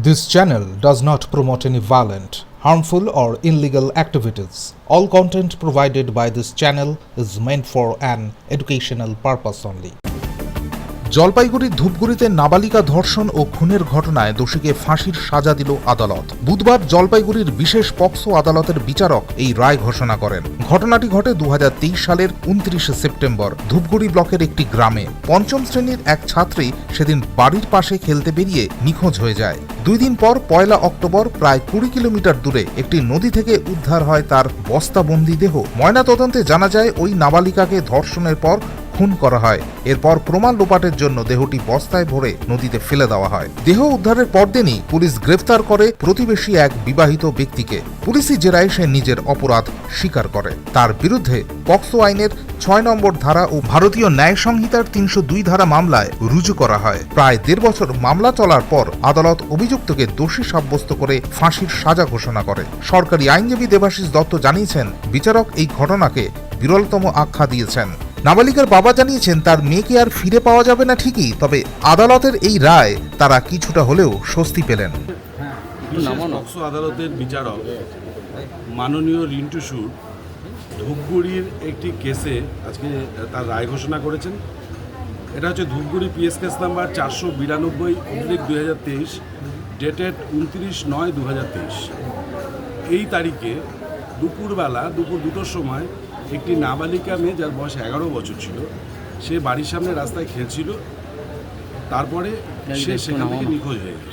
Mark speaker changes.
Speaker 1: This channel does not promote any violent, harmful, or illegal activities. All content provided by this channel is meant for an educational purpose only. জলপাইগুড়ির ধূপগুড়িতে নাবালিকা ধর্ষণ ও খুনের ঘটনায় দোষীকে ফাঁসির সাজা দিল আদালত। বুধবার জলপাইগুড়ির বিশেষ পক্সো আদালতের বিচারক এই রায় ঘোষণা করেন। ঘটনাটি ঘটে 2023 সালের 29 সেপ্টেম্বর ধূপগুড়ি ব্লকের একটি গ্রামে। পঞ্চম শ্রেণীর এক ছাত্রী সেদিন বাড়ির পাশে খেলতে বেরিয়ে নিখোঁজ হয়ে যায়। 2 দিন পর 1 অক্টোবর প্রায় 20 কিলোমিটার দূরে একটি নদী থেকে উদ্ধার হয় তার বস্তাবন্দি দেহ। ময়নাতদন্তে জানা যায় ওই নাবালিকাকে ধর্ষণের পর খুন করা হয়। এরপর প্রমাণ লোপাটের জন্য দেহটি বস্তায় ভরে নদীতে ফেলে দেওয়া হয়। দেহ উদ্ধারের পরদিনই পুলিশ গ্রেফতার করে প্রতিবেশী এক বিবাহিত ব্যক্তিকে। পুলিশি জেরায় সে নিজের অপরাধ স্বীকার করে। তার বিরুদ্ধে পক্সো আইনের 6 নম্বর ধারা ও ভারতীয় ন্যায় সংহিতার 302 ধারা মামলায় রুজু করা হয়। প্রায় 1.5 বছর মামলা চলার পর আদালত অভিযুক্তকে দোষী সাব্যস্ত করে ফাঁসির সাজা ঘোষণা করে। সরকারি আইনজীবী দেবাশিস দত্ত জানিয়েছেন, বিচারক এই ঘটনাকে বিরলতম আখ্যা দিয়েছেন। নাবালিকার বাবা জানিয়েছেন, তার মেয়েকে আর ফিরে পাওয়া যাবে না ঠিকই, তবে আদালতের এই রায় তারা কিছুটা হলেও স্বস্তি পেলেন।
Speaker 2: পক্সো আদালতের বিচারক মাননীয় রিন্টু সুর ধূপগুড়ির একটি কেসে আজকে তার রায় ঘোষণা করেছেন। এটা হচ্ছে Dhupguri PS case number 492/2023 dated 29/9/2023। এই তারিখে দুপুর 2টোর সময় একটি নাবালিকা মেয়ে, যার বয়স 11 বছর ছিল, সে বাড়ির সামনে রাস্তায় খেলছিল। তারপরে সে সেখান থেকে নিখোঁজ হয়ে গেছে।